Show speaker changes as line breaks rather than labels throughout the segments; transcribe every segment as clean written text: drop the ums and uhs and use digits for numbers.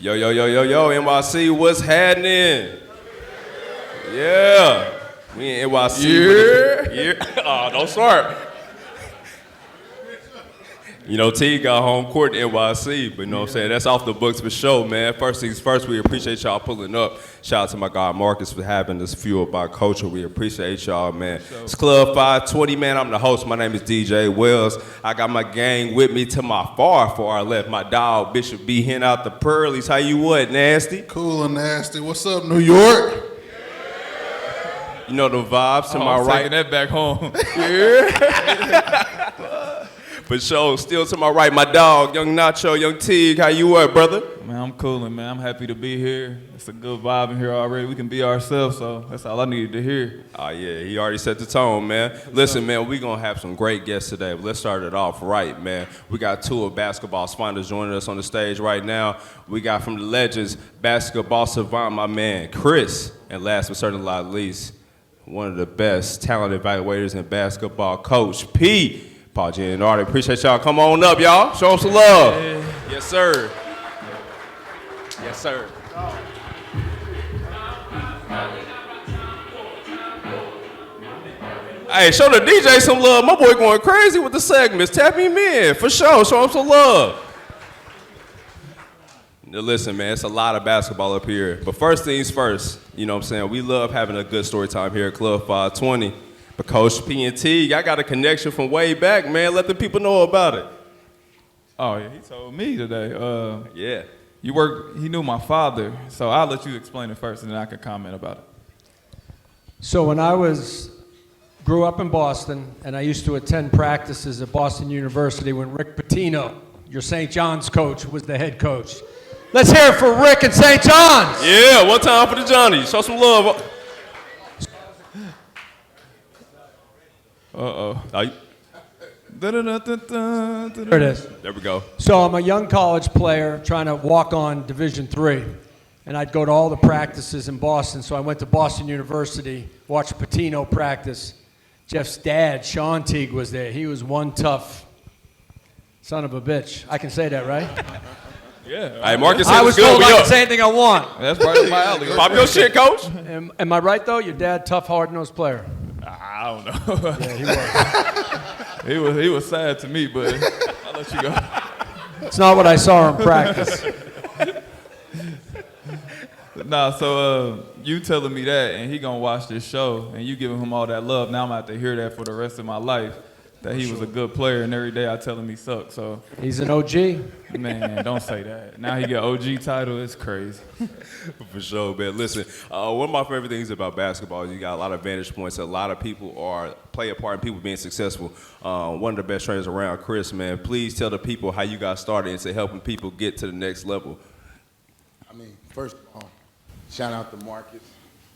Yo, NYC, what's happening? Yeah. We in NYC. Yeah. Oh, don't start. You know, Teague got home court in NYC, but you know what I'm saying? That's off the books for sure, man. First things first, we appreciate y'all pulling up. Shout out to my guy Marcus for having us fueled by culture. We appreciate y'all, man. It's Club 520, man. I'm the host. My name is DJ Wells. I got my gang with me to my far left. My dog, Bishop B Hen out the Pearlies. How you what, Nasty?
Cool and nasty. What's up, New York?
You know the vibes to my right.
Taking that back home.
For sure, still to my right, my dog, Young Nacho, Young Teague. How you what, brother?
Man, I'm coolin', man. I'm happy to be here. It's a good vibe in here already. We can be ourselves, so that's all I needed to hear.
Oh, yeah, he already set the tone, man. Listen, man, we're going to have some great guests today, but let's start it off right, man. We got two of basketball's finalists joining us on the stage right now. We got from the legends, basketball savant, my man, Chris. And last but certainly not least, one of the best talent evaluators in basketball, Coach P. Kiyan Anthony. Appreciate y'all. Come on up, y'all. Show them some love. Yeah. Yes, sir. Yes, sir. Hey, show the DJ some love. My boy going crazy with the segments. Tap him in, for sure. Show him some love. Now, listen, man, it's a lot of basketball up here. But first things first, you know what I'm saying? We love having a good story time here at Club 520. But Coach P and Teague, I got a connection from way back, man. Let the people know about it.
Oh, yeah, he told me today.
Yeah.
He knew my father, so I'll let you explain it first, and then I can comment about it.
So when I grew up in Boston, and I used to attend practices at Boston University when Rick Pitino, your St. John's coach, was the head coach. Let's hear it for Rick and St. John's.
Yeah, one time for the Johnnies. Show some love.
Uh-oh.
There it is.
There we go.
So I'm a young college player trying to walk on Division III, and I'd go to all the practices in Boston. So I went to Boston University, watched Pitino practice. Jeff's dad, Sean Teague, was there. He was one tough son of a bitch. I can say that, right?
Yeah.
Hey, Marcus,
I was told I can say anything I want.
That's right up my alley.
Pop your shit, Coach.
Am I right, though? Your dad, tough, hard-nosed player.
I don't know.
Yeah, he was.
he was sad to me, but I'll let you go.
It's not what I saw in practice.
Nah, so you telling me that, and he gonna watch this show, and you giving him all that love. Now I'm gonna have to hear that for the rest of my life, that he was a good player, and every day I tell him he sucks. So
he's an OG.
Man, don't say that. Now he get OG title. It's crazy.
For sure, man. Listen, one of my favorite things about basketball is you got a lot of vantage points. A lot of people play a part in people being successful. One of the best trainers around, Chris, man. Please tell the people how you got started into helping people get to the next level.
I mean, first of all, shout out to Marcus,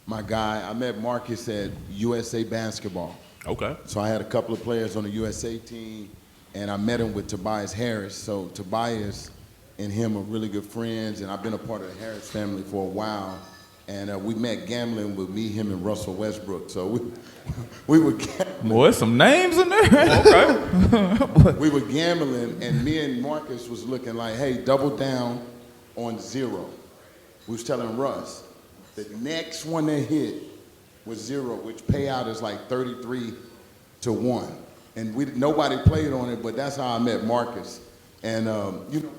my guy. I met Marcus at USA Basketball.
Okay.
So I had a couple of players on the USA team, and I met him with Tobias Harris. So Tobias and him are really good friends, and I've been a part of the Harris family for a while. And we met gambling with me, him, and Russell Westbrook. So we were gambling.
Boy, some names in there. Okay.
We were gambling, and me and Marcus was looking like, hey, double down on zero. We was telling Russ, the next one that hit was zero, which payout is like 33-1. And nobody played on it, but that's how I met Marcus. And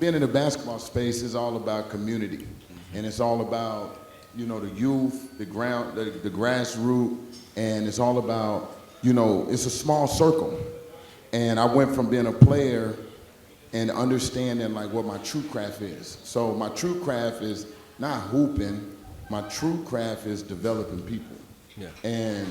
being in the basketball space is all about community. And it's all about, the youth, the grassroots, and it's all about, it's a small circle. And I went from being a player and understanding like what my true craft is. So my true craft is not hooping, my true craft is developing people. Yeah. And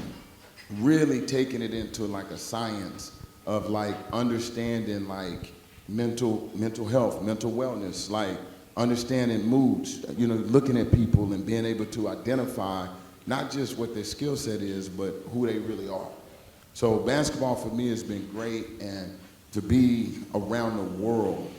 really taking it into like a science of like understanding like mental health, mental wellness, like understanding moods, looking at people and being able to identify not just what their skill set is, but who they really are. So basketball for me has been great, and to be around the world,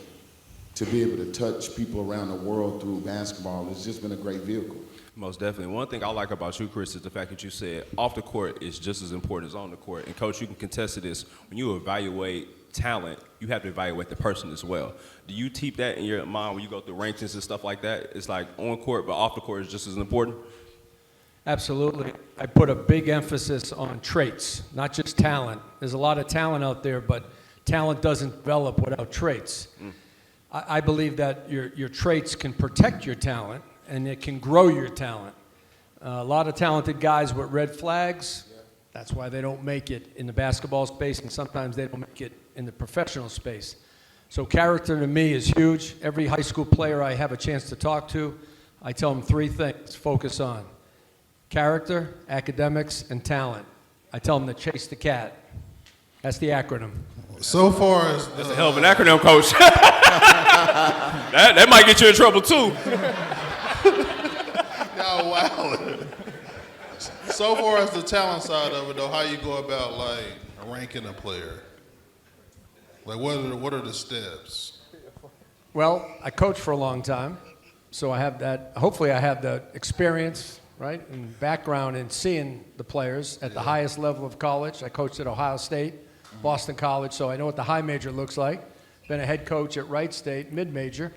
to be able to touch people around the world through basketball has just been a great vehicle.
Most definitely. One thing I like about you, Chris, is the fact that you said off the court is just as important as on the court. And, Coach, you can contest to this. When you evaluate talent, you have to evaluate the person as well. Do you keep that in your mind when you go through rankings and stuff like that? It's like on court, but off the court is just as important?
Absolutely. I put a big emphasis on traits, not just talent. There's a lot of talent out there, but talent doesn't develop without traits. I believe that your traits can protect your talent, and it can grow your talent. A lot of talented guys with red flags, that's why they don't make it in the basketball space, and sometimes they don't make it in the professional space. So character to me is huge. Every high school player I have a chance to talk to, I tell them 3 things to focus on: character, academics, and talent. I tell them to chase the cat. That's the acronym.
So far as
That's a hell of an acronym, coach. that might get you in trouble too.
y'all wow. So far as the talent side of it, though, how you go about like ranking a player? Like what are the steps?
Well, I coached for a long time, so I have that. Hopefully, I have the experience, right, and background in seeing the players at the highest level of college. I coached at Ohio State, Boston College, so I know what the high major looks like. Been a head coach at Wright State, mid-major,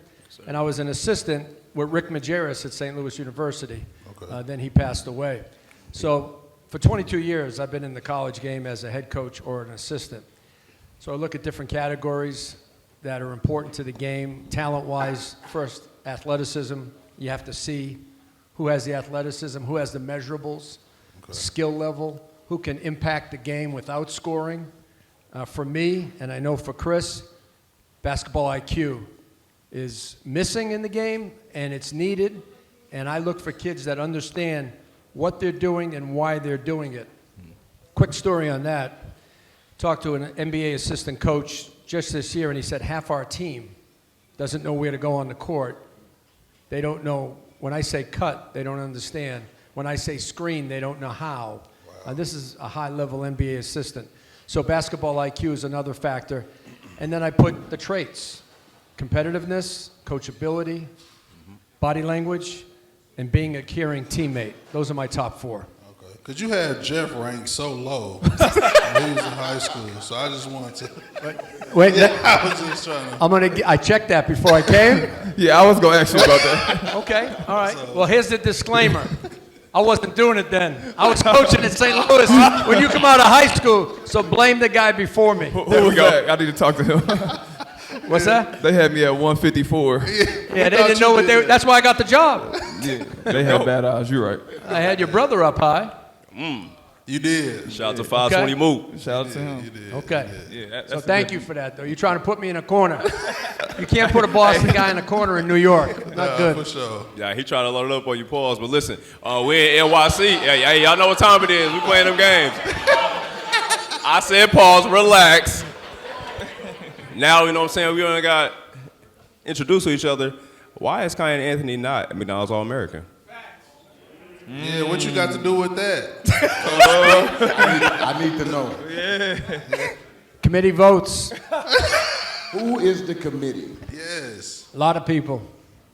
and I was an assistant with Rick Majerus at St. Louis University.
Okay.
Then he passed away. So for 22 years, I've been in the college game as a head coach or an assistant. So I look at different categories that are important to the game. Talent-wise, first, athleticism. You have to see who has the athleticism, who has the measurables, skill level, who can impact the game without scoring. For me, and I know for Chris, basketball IQ is missing in the game, and it's needed. And I look for kids that understand what they're doing and why they're doing it. Quick story on that. Talked to an NBA assistant coach just this year, and he said half our team doesn't know where to go on the court. They don't know. When I say cut, they don't understand. When I say screen, they don't know how. Wow. This is a high-level NBA assistant. So basketball IQ is another factor. And then I put the traits: competitiveness, coachability, body language, and being a caring teammate. Those are my top 4.
Okay. Because you had Jeff ranked so low when he was in high school, so I just wanted to.
Wait,
I was just trying to.
I checked that before I came.
Yeah, I was going to ask you about that.
Okay, all right. Well, here's the disclaimer. I wasn't doing it then. I was coaching in St. Louis when you come out of high school, so blame the guy before me.
Who was that? I need to talk to him.
What's that?
They had me at 154.
Yeah, they didn't know what they were. That's why I got the job.
Yeah, they had bad eyes. You're right.
I had your brother up high.
You did.
Shout out to 520 Moot.
Shout out to him.
You did.
Okay.
Yeah, that's
So
a
thank
good-
you for that, though. You're trying to put me in a corner. You can't put a Boston guy in a corner in New York. Not
For
good.
sure.
Yeah, he trying to load it up on you, pause. But listen, we're in NYC. Hey, y'all know what time it is. We playing them games. I said pause, relax. Now, you know what I'm saying? We only got introduced to each other. Why is Kiyan Anthony not a McDonald's All-American?
Yeah, what you got to do with that?
I need to know.
Committee votes.
Who is the committee?
Yes.
A lot of people.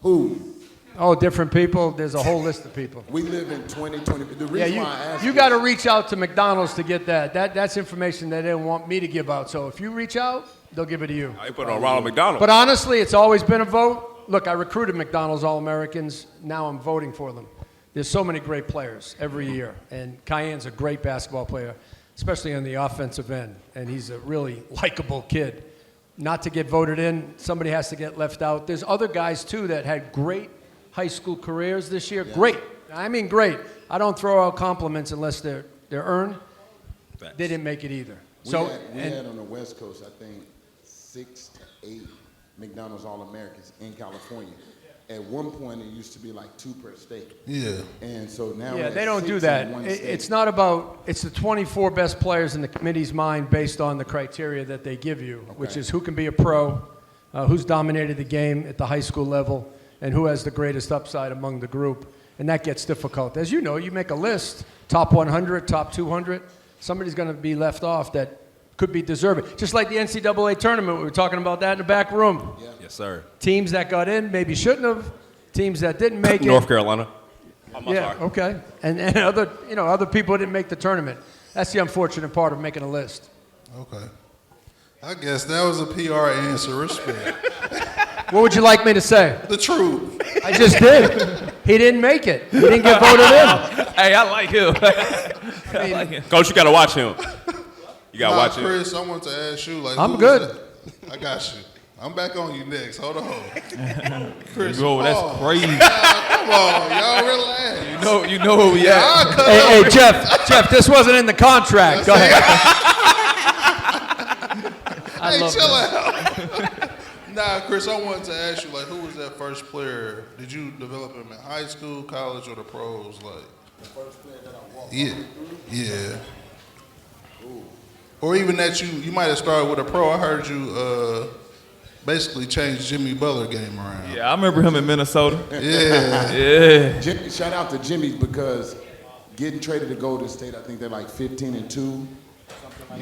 Who?
Oh, different people. There's a whole list of people.
We live in 2020. The
Yeah,
reason why I asked
you got to reach out to McDonald's to get that. That's information they didn't want me to give out. So if you reach out, they'll give it to you.
I put on Ronald McDonald.
But honestly, it's always been a vote. Look, I recruited McDonald's All-Americans. Now I'm voting for them. There's so many great players every year. And Kiyan's a great basketball player, especially on the offensive end. And he's a really likable kid. Not to get voted in, somebody has to get left out. There's other guys, too, that had great high school careers this year. Yeah. Great. I mean great. I don't throw out compliments unless they're earned.
Thanks.
They didn't make it either.
We had on the West Coast, I think, 6 to 8 McDonald's All-Americans in California. At one point, it used to be like 2 per state.
Yeah.
And so now
Yeah,
we're
they
at
don't
6
do
in
that.
one
It's
state.
not about, it's the 24 best players in the committee's mind based on the criteria that they give you, which is who can be a pro, who's dominated the game at the high school level, and who has the greatest upside among the group. And that gets difficult. As you know, you make a list, top 100, top 200, somebody's going to be left off that could be deserving. Just like the NCAA tournament, we were talking about that in the back room.
Yeah.
Yes, sir.
Teams that got in maybe shouldn't have. Teams that didn't make it.
North Carolina.
Yeah, okay. And other people didn't make the tournament. That's the unfortunate part of making a list.
Okay. I guess that was a PR answer. Respect.
What would you like me to say?
The truth.
I just did. He didn't make it. He didn't get voted in.
Hey, I like him. I like him.
Coach, you got to watch him. You got to watch him.
Chris, I want to ask you, like,
I'm
who
good.
was that? I got you. I'm back on you next. Hold on. Chris,
Bro, that's
Paul.
crazy.
Come on, y'all relax.
You know where we at.
Hey, Jeff, this wasn't in the contract. Go ahead.
Hey, chill out. Nah, Chris, I wanted to ask you, like, who was that first player? Did you develop him in high school, college, or the pros? Like,
The first player that I walked
yeah. Or even that you might have started with a pro. I heard you basically change Jimmy Butler game around.
Yeah, I remember him in Minnesota.
Yeah.
Yeah.
Jimmy, shout out to Jimmy because getting traded to Golden State, I think they're like 15-2.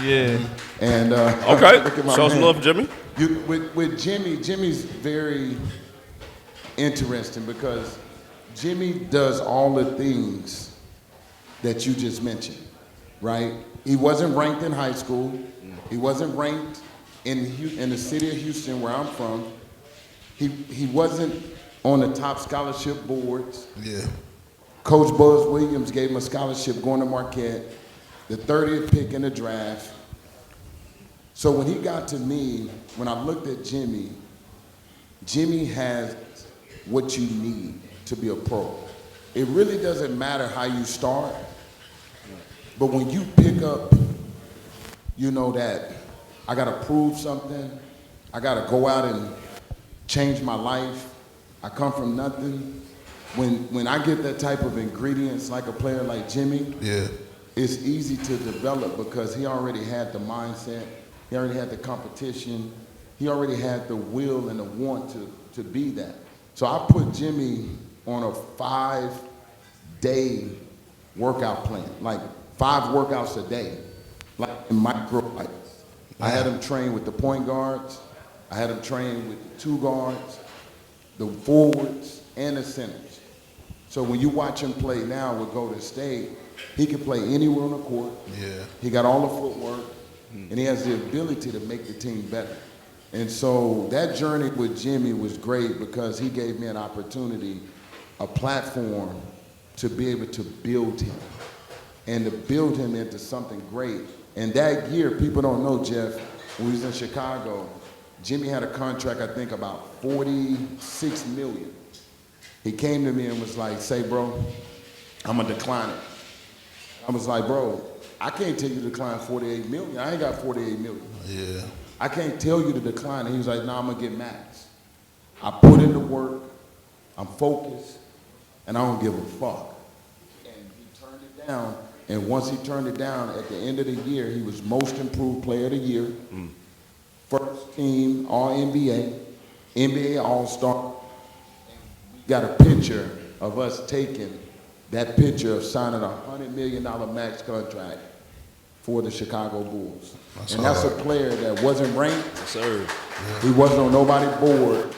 Yeah.
And
Okay.
look at my
Show some
man.
love for Jimmy.
With Jimmy, Jimmy's very interesting because Jimmy does all the things that you just mentioned, right? He wasn't ranked in high school. He wasn't ranked in the city of Houston, where I'm from. He wasn't on the top scholarship boards.
Yeah.
Coach Buzz Williams gave him a scholarship going to Marquette, the 30th pick in the draft. So when he got to me, when I looked at Jimmy, Jimmy has what you need to be a pro. It really doesn't matter how you start, but when you pick up, you know that I gotta prove something, I gotta go out and change my life, I come from nothing. When I get that type of ingredients like a player like Jimmy,
Yeah.
it's easy to develop because he already had the mindset, he already had the competition, he already had the will and the want to be that. So I put Jimmy on a 5-day workout plan, like 5 workouts a day, like in micro bites. I had him train with the point guards, I had him train with the 2 guards, the forwards, and the centers. So when you watch him play now with Golden State, he can play anywhere on the court.
Yeah.
He got all the footwork, and he has the ability to make the team better. And so that journey with Jimmy was great because he gave me an opportunity, a platform to be able to build him and to build him into something great. And that year, people don't know, Jeff, when he was in Chicago, Jimmy had a contract, I think, about $46 million. He came to me and was like, say, bro, I'm gonna decline it. I was like, bro, I can't tell you to decline $48 million. I ain't got $48 million.
Yeah.
I can't tell you to decline. And he was like, nah, I'm gonna get max. I put in the work, I'm focused, and I don't give a fuck. And he turned it down, and once he turned it down, at the end of the year, he was most improved player of the year, first team All-NBA, NBA All-Star. We got a picture of us taking that picture of signing a $100 million max contract for the Chicago Bulls. And that's a player that wasn't ranked.
Yes, sir.
He wasn't on nobody's board.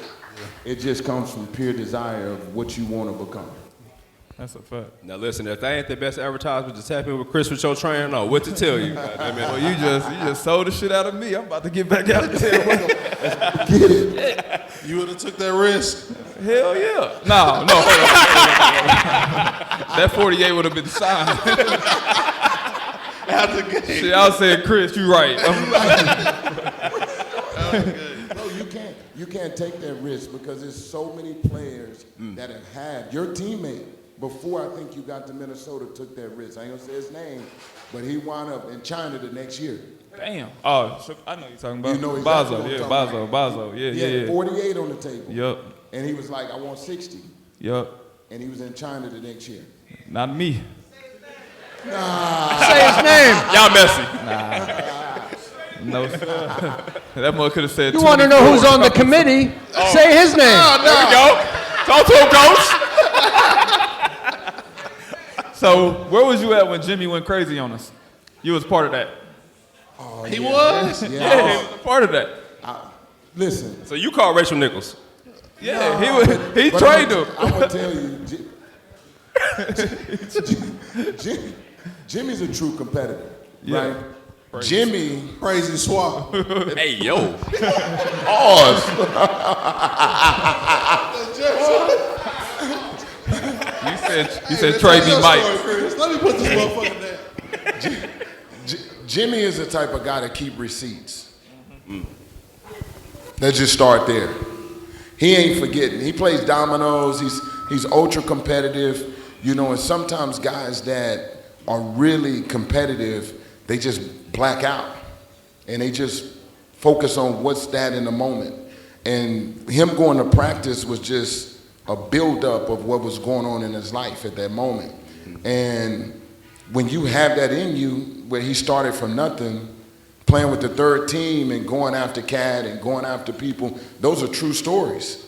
It just comes from pure desire of what you want to become.
That's a fact.
Now listen, if that ain't the best advertisement to tap in with Chris with your trainer, no, what to tell you? Goddamn it.
Well, you just sold the shit out of me. I'm about to get back out there.
You would have took that risk.
Hell yeah. No. That 48 would have been signed.
Out the game.
Shit, I was saying, Chris, you right.
No, you can't take that risk because there's so many players that have had your teammate before I think you got to Minnesota took that risk. I ain't gonna say his name, but he wound up in China the next year.
Damn. Oh, so I know you're talking about.
You know exactly
Bazo,
what
yeah,
I'm talking
Bazo. Yeah,
He had
yeah.
48 on the table.
Yup.
And he was like, I want 60.
Yup.
And he was in China the next year.
Not me.
Say his name.
Y'all messy.
No, sir. That mother could have said
You want to know who's on the committee? Say his name.
There we go. Talk to him, coach.
So, where was you at when Jimmy went crazy on us? You was part of that.
Oh,
He
yeah.
was?
Yeah.
Yeah, he was a part of that.
Listen.
So you called Rachel Nichols.
Yeah, he
But
trained him.
I'm gonna tell you, Jimmy's a true competitor,
Yeah.
right? Jimmy,
Crazy swap.
Hey, yo.
pause.
You said trade me Mike.
Let me put this motherfucker down.
Jimmy is the type of guy to keep receipts. Let's just start there. He ain't forgetting. He plays dominoes. He's ultra competitive. You know, and sometimes guys that are really competitive, they just black out. And they just focus on what's that in the moment. And him going to practice was just a buildup of what was going on in his life at that moment. And when you have that in you, where he started from nothing, playing with the third team and going after Cat and going after people, those are true stories.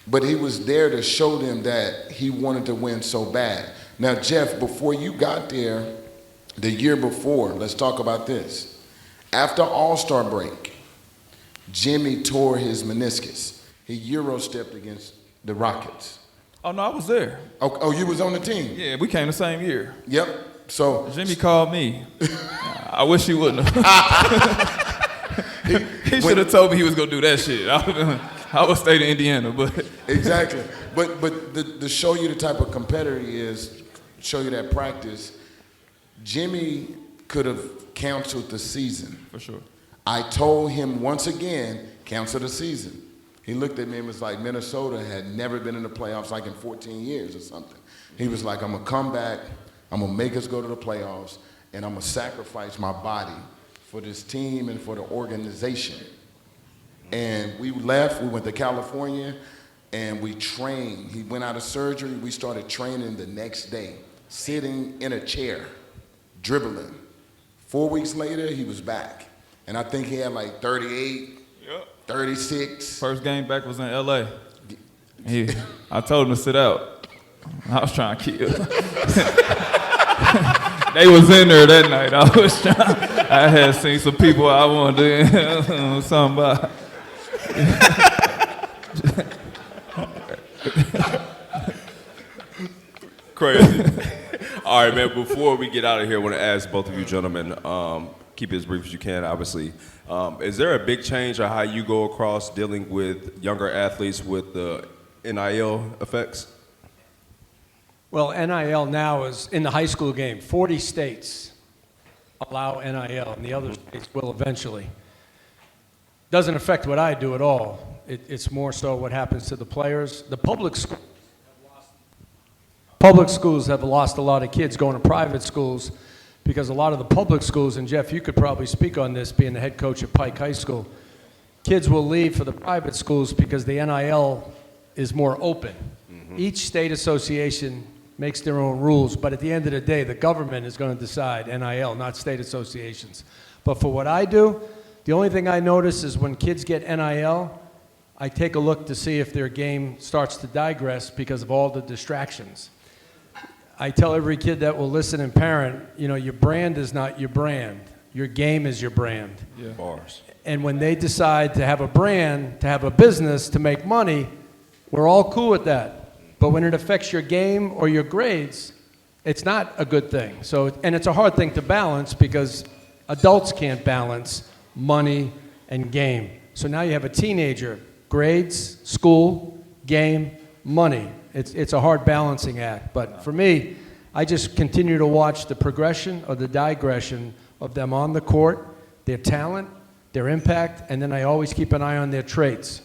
But he was there to show them that he wanted to win so bad. Now, Jeff, before you got there, the year before, let's talk about this. After All-Star break, Jimmy tore his meniscus. He Euro-stepped against the Rockets.
Oh, no, I was there.
Oh, you was on the team?
Yeah, we came the same year.
Yep. So
Jimmy called me. I wish he wouldn't have. He should have told me he was going to do that shit. I would stay to Indiana, but.
Exactly. But to show you the type of competitor he is, show you that practice, Jimmy could have canceled the season.
For sure.
I told him once again, cancel the season. He looked at me and was like, Minnesota had never been in the playoffs like in 14 years or something. He was like, I'm going to come back, I'm going to make us go to the playoffs, and I'm going to sacrifice my body for this team and for the organization. And we left, we went to California, and we trained. He went out of surgery, we started training the next day, sitting in a chair, dribbling. 4 weeks later, he was back. And I think he had like 38, 36.
First game back was in L.A. I told him to sit out. I was trying to kill. They was in there that night. I had seen some people I wanted to something about.
Crazy. All right, man, before we get out of here, I want to ask both of you gentlemen, keep it as brief as you can, obviously. Is there a big change on how you go across dealing with younger athletes with the NIL effects?
Well, NIL now is in the high school game. 40 states allow NIL, and the other states will eventually. Doesn't affect what I do at all. It's more so what happens to the players. The public schools have lost a lot of kids going to private schools because a lot of the public schools, and Jeff, you could probably speak on this being the head coach at Pike High School, kids will leave for the private schools because the NIL is more open. Each state association makes their own rules, but at the end of the day, the government is going to decide NIL, not state associations. But for what I do, the only thing I notice is when kids get NIL, I take a look to see if their game starts to digress because of all the distractions. I tell every kid that will listen and parent, you know, your brand is not your brand. Your game is your brand.
Yeah.
Bars.
And when they decide to have a brand, to have a business, to make money, we're all cool with that. But when it affects your game or your grades, it's not a good thing. So, and it's a hard thing to balance because adults can't balance money and game. So now you have a teenager, grades, school, game, money. It's a hard balancing act. But for me, I just continue to watch the progression or the digression of them on the court, their talent, their impact, and then I always keep an eye on their traits.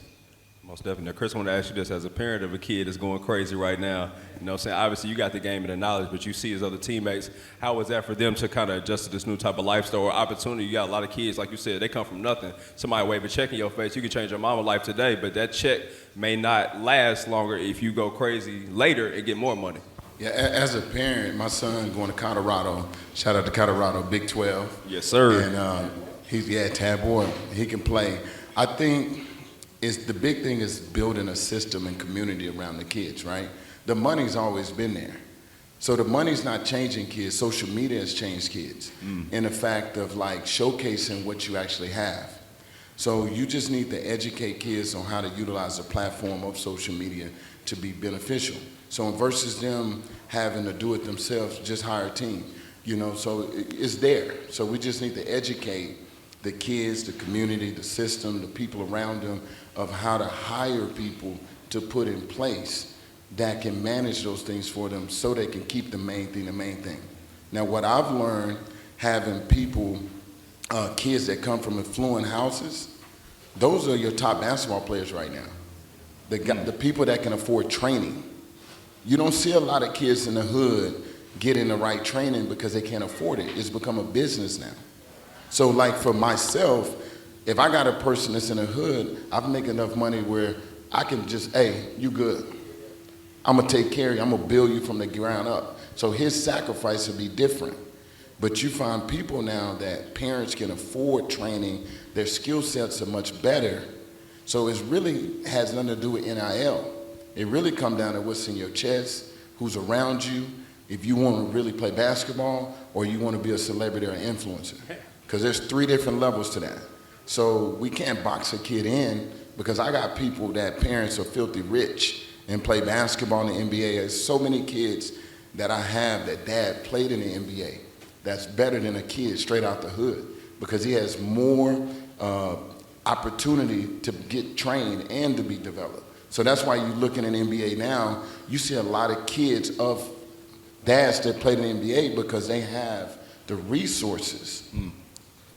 Most definitely. Now, Chris, I want to ask you this as a parent of a kid that's going crazy right now. You know what I'm saying? Obviously, you got the game and the knowledge, but you see his other teammates. How was that for them to kind of adjust to this new type of lifestyle or opportunity? You got a lot of kids, like you said, they come from nothing. Somebody wave a check in your face. You can change your mama's life today, but that check may not last longer if you go crazy later and get more money.
Yeah, as a parent, my son going to Colorado. Shout out to Colorado, Big 12.
Yes, sir.
And he's, Tad Boy, he can play. I think the big thing is building a system and community around the kids, right? The money's always been there. So the money's not changing kids. Social media has changed kids in the fact of like showcasing what you actually have. So you just need to educate kids on how to utilize the platform of social media to be beneficial. So versus them having to do it themselves, just hire a team. You know, so it's there. So we just need to educate the kids, the community, the system, the people around them of how to hire people to put in place that can manage those things for them so they can keep the main thing. Now, what I've learned having people, kids that come from affluent houses, those are your top basketball players right now. The people that can afford training. You don't see a lot of kids in the hood getting the right training because they can't afford it. It's become a business now. So like for myself, if I got a person that's in the hood, I make enough money where I can just, hey, you good. I'm gonna take care of you, I'm gonna build you from the ground up. So his sacrifice will be different. But you find people now that parents can afford training, their skill sets are much better. So it really has nothing to do with NIL. It really comes down to what's in your chest, who's around you, if you want to really play basketball or you want to be a celebrity or an influencer. Because there's 3 different levels to that. So we can't box a kid in because I got people that parents are filthy rich and play basketball in the NBA. There's so many kids that I have that dad played in the NBA that's better than a kid straight out the hood because he has more opportunity to get trained and to be developed. So that's why you look in an NBA now, you see a lot of kids of dads that played in the NBA because they have the resources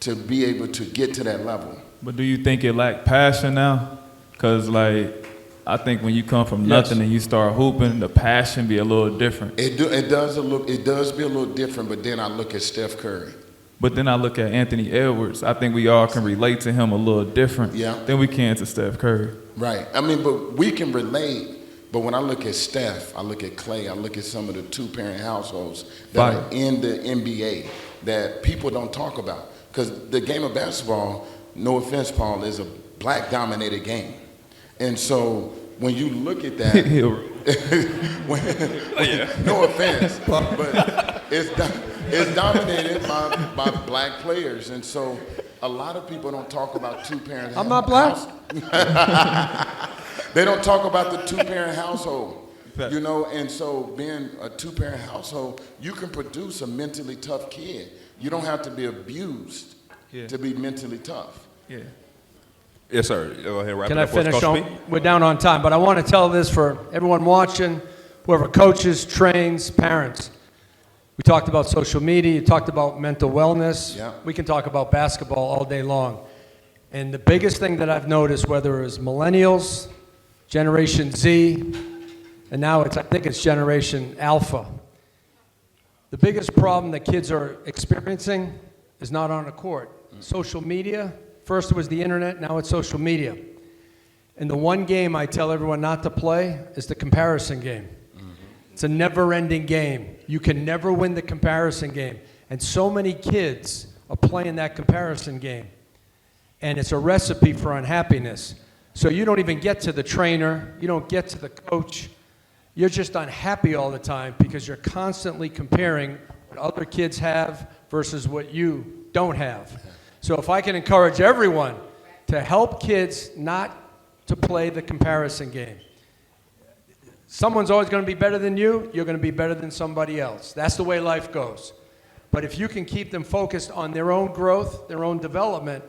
to be able to get to that level.
But do you think it lack passion now? Because, like, I think when you come from nothing and you start hooping, the passion be a little different.
It does be a little different, but then I look at Steph Curry.
But then I look at Anthony Edwards. I think we all can relate to him a little different than we can to Steph Curry.
Right. I mean, but we can relate. But when I look at Steph, I look at Clay, I look at some of the 2-parent households that are in the NBA that people don't talk about. Because the game of basketball, no offense, Paul, is a black-dominated game. And so when you look at that, no offense, but it's dominated by black players. And so a lot of people don't talk about 2-parent households.
I'm not black.
They don't talk about the 2-parent household, you know, and so being a 2-parent household, you can produce a mentally tough kid. You don't have to be abused to be mentally tough.
Yeah.
Yes, sir. Go ahead, wrap
Can
it
I
up for us,
finish
Coach
on?
P.
We're down on time, but I want to tell this for everyone watching, whoever coaches, trains, parents. We talked about social media, you talked about mental wellness.
Yeah.
We can talk about basketball all day long. And the biggest thing that I've noticed, whether it was millennials, Generation Z, and now I think it's Generation Alpha. The biggest problem that kids are experiencing is not on the court. Social media, first it was the internet, now it's social media. And the one game I tell everyone not to play is the comparison game. It's a never-ending game. You can never win the comparison game. And so many kids are playing that comparison game. And it's a recipe for unhappiness. So you don't even get to the trainer, you don't get to the coach. You're just unhappy all the time because you're constantly comparing what other kids have versus what you don't have. So if I can encourage everyone to help kids not to play the comparison game. Someone's always going to be better than you, you're going to be better than somebody else. That's the way life goes. But if you can keep them focused on their own growth, their own development,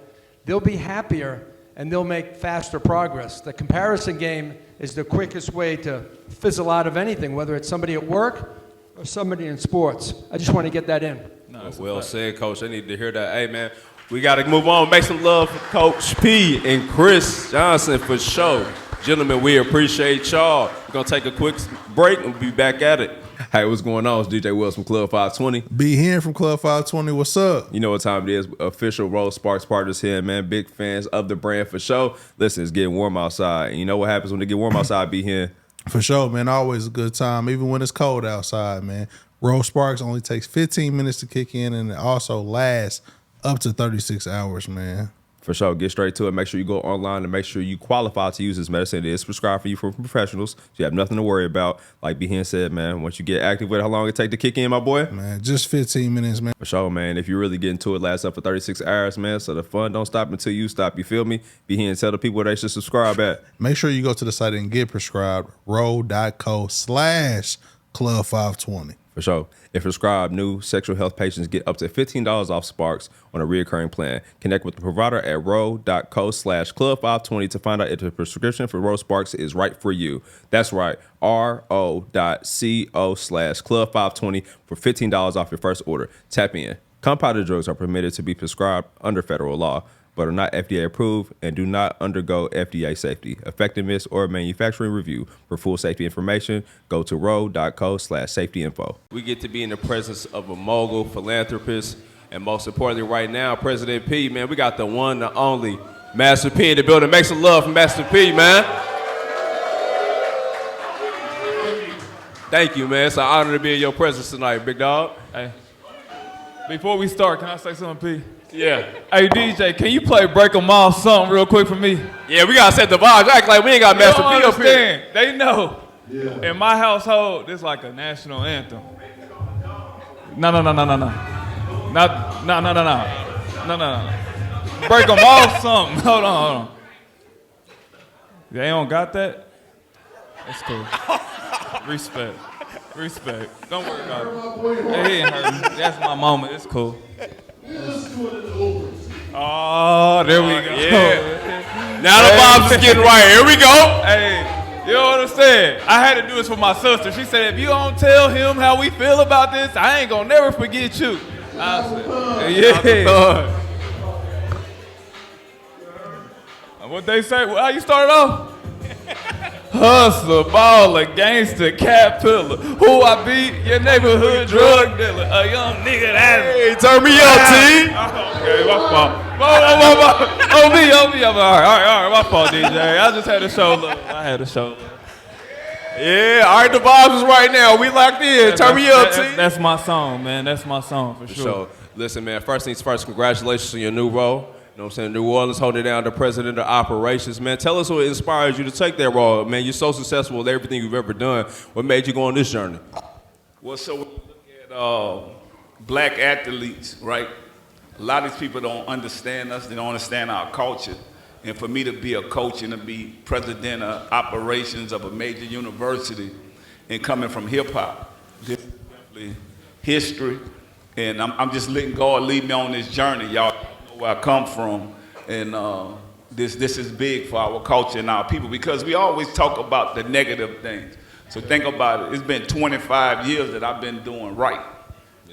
they'll be happier and they'll make faster progress. The comparison game is the quickest way to fizzle out of anything, whether it's somebody at work or somebody in sports. I just want to get that in.
No, well said, Coach. I need to hear that. Hey, man, we got to move on. Make some love for Coach P and Chris Johnson for sure. Gentlemen, we appreciate y'all. We're going to take a quick break and we'll be back at it. Hey, what's going on? It's DJ Wells from Club 520.
B Hen from Club 520. What's up?
You know what time it is. Official Rose Sparks partners here, man. Big fans of the brand for sure. Listen, it's getting warm outside. And you know what happens when it get warm outside, B Hen?
For sure, man. Always a good time, even when it's cold outside, man. Rose Sparks only takes 15 minutes to kick in, and it also lasts up to 36 hours, man.
For sure. Get straight to it. Make sure you go online and make sure you qualify to use this medicine. It is prescribed for you from professionals, so you have nothing to worry about. Like B Hen said, man, once you get active with it, how long it take to kick in, my boy?
Man, just 15 minutes, man.
For sure, man. If you really get into it, lasts up for 36 hours, man. So the fun don't stop until you stop. You feel me? B Hen, tell the people where they should subscribe at.
Make sure you go to the site and get prescribed, row.co/Club520.
For sure. If prescribed, new sexual health patients get up to $15 off Sparks on a recurring plan. Connect with the provider at ro.co/club520 to find out if the prescription for Ro Sparks is right for you. That's right, ro.co/club520 for $15 off your first order. Tap in. Compounded drugs are permitted to be prescribed under federal law, but are not FDA approved and do not undergo FDA safety, effectiveness, or manufacturing review. For full safety information, go to ro.co/safety info. We get to be in the presence of a mogul, philanthropist, and most importantly right now, President P, man, we got the one, the only, Master P in the building. Make some love for Master P, man. Thank you, man. It's an honor to be in your presence tonight, big dog.
Hey, before we start, can I say something, P?
Yeah.
Hey, DJ, can you play Break 'em Off something real quick for me?
Yeah, we got to set the vibes. Act like we ain't got Master P up here.
Understand. They know. Yeah. In my household, this like a national anthem. No. Break 'em off something. Hold on. They don't got that? That's cool. Respect. Don't worry about it. Hey, he ain't hurting. That's my moment. It's cool. Oh, there we go.
Yeah. Now the vibes is getting right. Here we go.
Hey, you don't understand. I had to do this for my sister. She said, if you don't tell him how we feel about this, I ain't gonna never forget you. I said, yeah. What they say? How you started off? Hustler, baller, gangster, cat pillar. Who I be? Your neighborhood drug dealer. A young nigga that's...
Hey, turn me up, T.
Okay, my fault. On me. All right, my fault, DJ. I just had to show love.
Yeah, all right, the vibes is right now. We locked in. Turn me up, T.
That's my song, man. That's my song, for sure.
So, listen, man, first things first, congratulations on your new role. You know what I'm saying? New Orleans holding down the president of operations. Man, tell us what inspires you to take that role. Man, you're so successful with everything you've ever done. What made you go on this journey?
Well, so when you look at black athletes, right? A lot of these people don't understand us. They don't understand our culture. And for me to be a coach and to be president of operations of a major university and coming from hip hop, this is definitely history. And I'm just letting God lead me on this journey, y'all. Where I come from, and this is big for our culture and our people because we always talk about the negative things. So think about it. It's been 25 years that I've been doing right,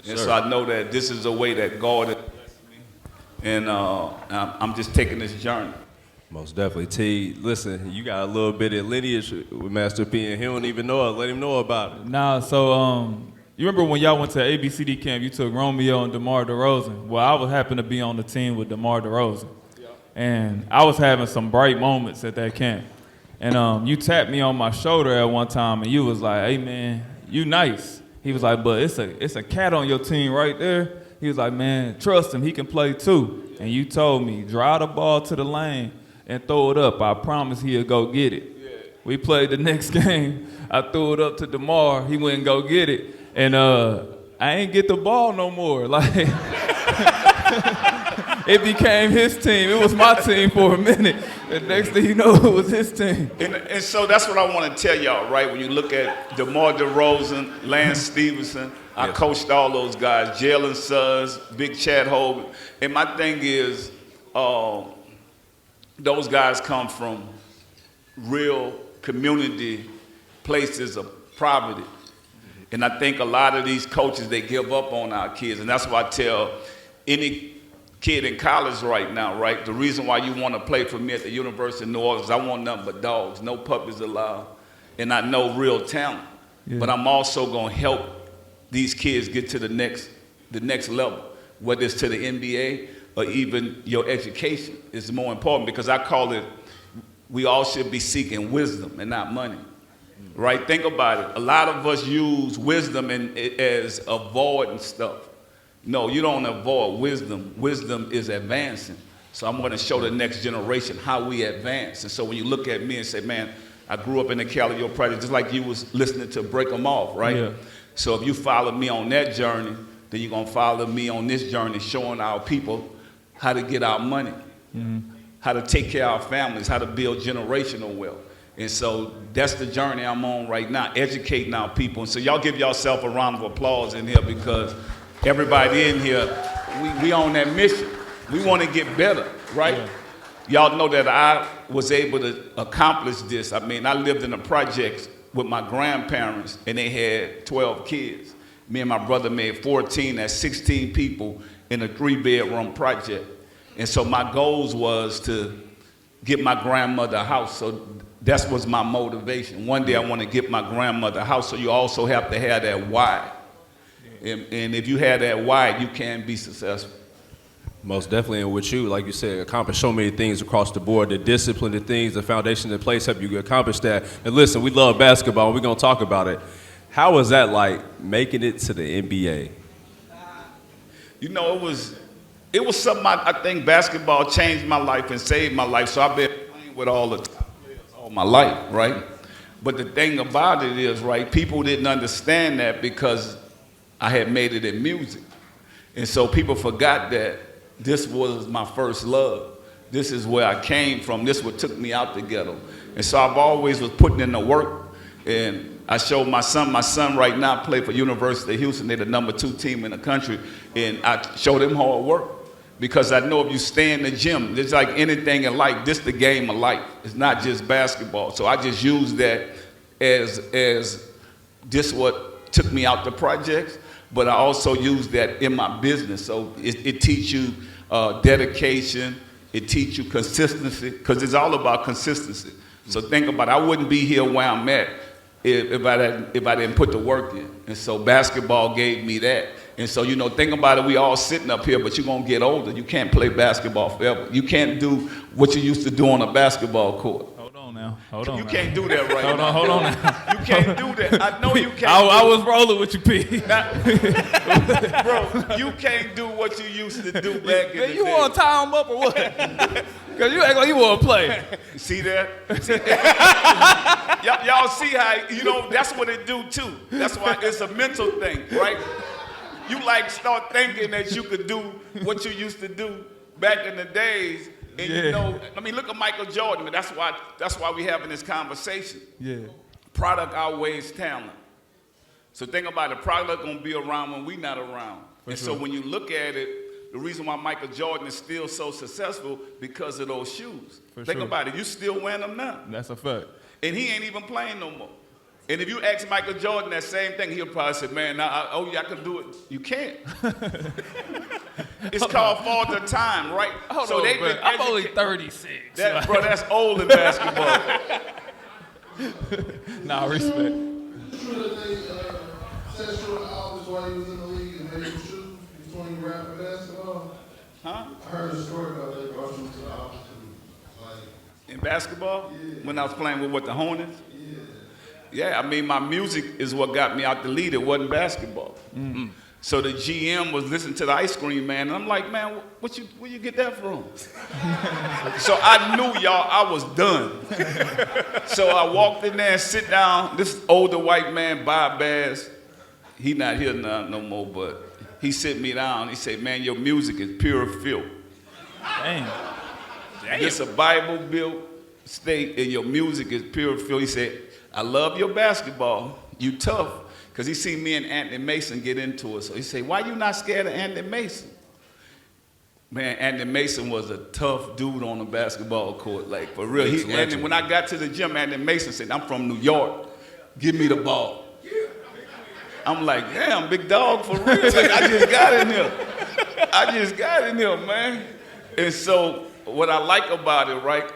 and so I know that this is a way that God has blessed me, and I'm just taking this journey.
Most definitely, T. Listen, you got a little bit of lineage with Master P, and he don't even know it. Let him know about it.
Nah, so you remember when y'all went to ABCD camp, you took Romeo and DeMar DeRozan. Well, I was happened to be on the team with DeMar DeRozan. Yeah. And I was having some bright moments at that camp. And you tapped me on my shoulder at one time, and you was like, hey, man, you nice. He was like, but it's a cat on your team right there. He was like, man, trust him. He can play too. And you told me, drive the ball to the lane and throw it up. I promise he'll go get it. Yeah. We played the next game. I threw it up to DeMar. He went and go get it. And I ain't get the ball no more. Like, it became his team. It was my team for a minute. The next thing you know, it was his team.
And so that's what I want to tell y'all, right? When you look at DeMar DeRozan, Lance Stevenson, I coached all those guys, Jalen Suggs, Big Chad Hogan. And my thing is, those guys come from real community places of poverty. And I think a lot of these coaches, they give up on our kids. And that's why I tell any kid in college right now, right? The reason why you want to play for me at the University of New Orleans, I want nothing but dogs, no puppies allowed. And I know real talent. Yeah. But I'm also going to help these kids get to the next level, whether it's to the NBA or even your education is more important because I call it, we all should be seeking wisdom and not money. Right? Think about it. A lot of us use wisdom as avoiding stuff. No, you don't avoid wisdom. Wisdom is advancing. So I'm going to show the next generation how we advance. And so when you look at me and say, man, I grew up in the Cali Project, just like you was listening to Break 'em Off, right? Yeah. So if you follow me on that journey, then you're going to follow me on this journey, showing our people how to get our money, how to take care of our families, how to build generational wealth. And so that's the journey I'm on right now, educating our people. And so y'all give yourself a round of applause in here because everybody in here, we on that mission. We want to get better, right? Yeah. Y'all know that I was able to accomplish this. I mean, I lived in the projects with my grandparents, and they had 12 kids. Me and my brother made 14, that's 16 people in a 3-bedroom project. And so my goals was to get my grandmother a house. So that was my motivation. One day I want to get my grandmother a house, so you also have to have that why. And if you have that why, you can be successful.
Most definitely, and with you, like you said, accomplish so many things across the board. The discipline, the things, the foundation in place help you accomplish that. And listen, we love basketball, and we're going to talk about it. How was that like making it to the NBA?
You know, it was something I think basketball changed my life and saved my life. So I've been playing with all the top players all my life, right? But the thing about it is, right, people didn't understand that because I had made it in music. And so people forgot that this was my first love. This is where I came from. This is what took me out the ghetto. And so I've always was putting in the work. And I showed my son right now play for University of Houston. They're the #2 team in the country. And I showed him hard work because I know if you stay in the gym, it's like anything in life, this the game of life. It's not just basketball. So I just used that as this what took me out the projects. But I also use that in my business. So it teaches you dedication, it teaches you consistency, because it's all about consistency. So think about it, I wouldn't be here where I'm at if I didn't put the work in. And so basketball gave me that. And so, you know, think about it, we all sitting up here, but you're going to get older. You can't play basketball forever. You can't do what you used to do on a basketball court.
Hold on.
You can't do that right now.
Hold on now.
You can't do that. I know you can't.
I was rolling with you, P.
Bro, you can't do what you used to do back in the day.
You want to tie him up or what? Because you act like you want to play.
See that? Y'all see how, you know, that's what it do too. That's why it's a mental thing, right? You like start thinking that you could do what you used to do back in the days. And you know, I mean, look at Michael Jordan. That's why we having this conversation.
Yeah.
Product outweighs talent. So think about it. Product gonna be around when we not around. So when you look at it, the reason why Michael Jordan is still so successful because of those shoes. Think about it. You still wearing them now.
That's a fact.
And he ain't even playing no more. And if you ask Michael Jordan that same thing, he'll probably say, man, I can do it. You can't. It's called Father Time, right?
So they've been I'm only 36.
Bro, that's old in basketball.
Nah, respect.
True that they set short hours while he was in the league and made him shoot between rap and basketball?
Huh?
I heard a story about they brought him to the office.
In basketball?
Yeah.
When I was playing with what, the Hornets?
Yeah.
Yeah, I mean, my music is what got me out the league. It wasn't basketball. Mm-hmm. So the GM was listening to the Ice Cream Man, and I'm like, man, where you get that from? So I knew, y'all, I was done. So I walked in there and sit down. This older white man, Bob Bass, he not here now no more, but he sit me down. He said, man, your music is pure filth.
Damn.
It's a Bible-built state, and your music is pure filth. He said, I love your basketball. You tough. Because he seen me and Anthony Mason get into it. So he said, why you not scared of Anthony Mason? Man, Anthony Mason was a tough dude on the basketball court. Like, for real. And when I got to the gym, Anthony Mason said, I'm from New York. Give me the ball. I'm like, damn, big dog, for real. Like, I just got in here, man. And so what I like about it, right,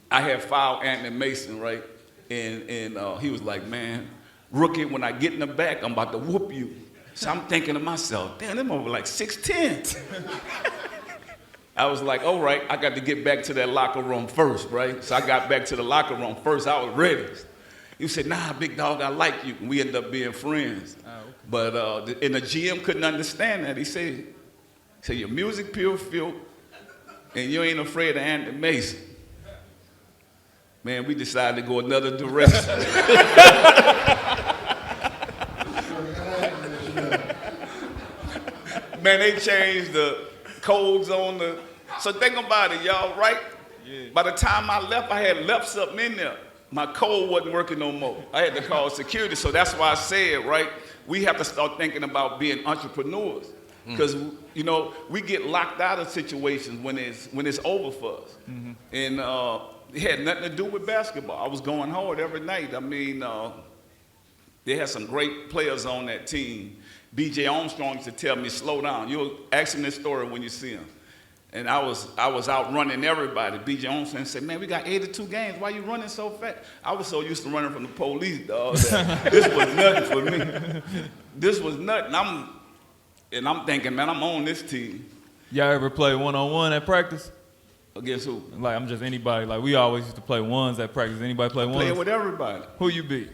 I had fouled Anthony Mason, right? And he was like, man, rookie, when I get in the back, I'm about to whoop you. So I'm thinking to myself, damn, them over like 6'10". I was like, all right, I got to get back to that locker room first, right? So I got back to the locker room first. I was ready. He said, nah, big dog, I like you. And we ended up being friends. Oh, okay. But and the GM couldn't understand that. He said, your music pure filth, and you ain't afraid of Anthony Mason. Man, we decided to go another direction. Man, they changed the codes on so think about it, y'all, right? Yeah. By the time I left, I had left something in there. my code wasn't working no more. I had to call security. So that's why I said, right, we have to start thinking about being entrepreneurs. Because, you know, we get locked out of situations when it's over for us. And it had nothing to do with basketball. I was going hard every night. I mean, they had some great players on that team. B.J. Armstrong used to tell me, slow down. You'll ask him this story when you see him. And I was out running everybody. B.J. Armstrong said, man, we got 82 games. Why you running so fast? I was so used to running from the police, dog, that this was nothing for me. This was nothing. And I'm thinking, man, I'm on this team.
Y'all ever play one-on-one at practice?
Against who?
Like, I'm just anybody. Like, we always used to play ones at practice. Anybody play ones?
Playing with everybody.
Who you beat?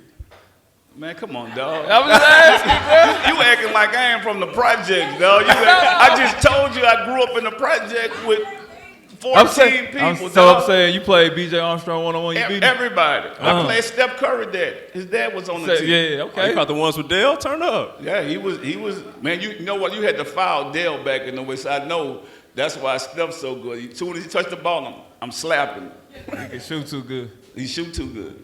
Man, come on, dog.
I was just asking, bro.
You acting like I am from the project, dog. I just told you I grew up in the project with 14 people,
I'm
dog.
saying you played B.J. Armstrong one-on-one, you beat him?
Everybody. I played Steph Curry dad. His dad was on the team.
Yeah, okay.
You got the ones with Dale? Turn up.
Yeah, he was, man, you know what? You had to foul Dale back in the way, so I know that's why Steph's so good. As soon as he touched the ball, I'm slapping him.
He can shoot too good.
He shoot too good.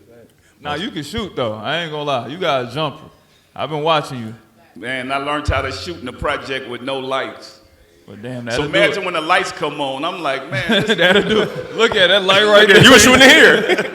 Nah, you can shoot, though. I ain't gonna lie. You got a jumper. I've been watching you.
Man, I learned how to shoot in the project with no lights.
But damn,
So imagine when the lights come on, I'm like, man,
that'll do it. Look at that light right there.
You were shooting here.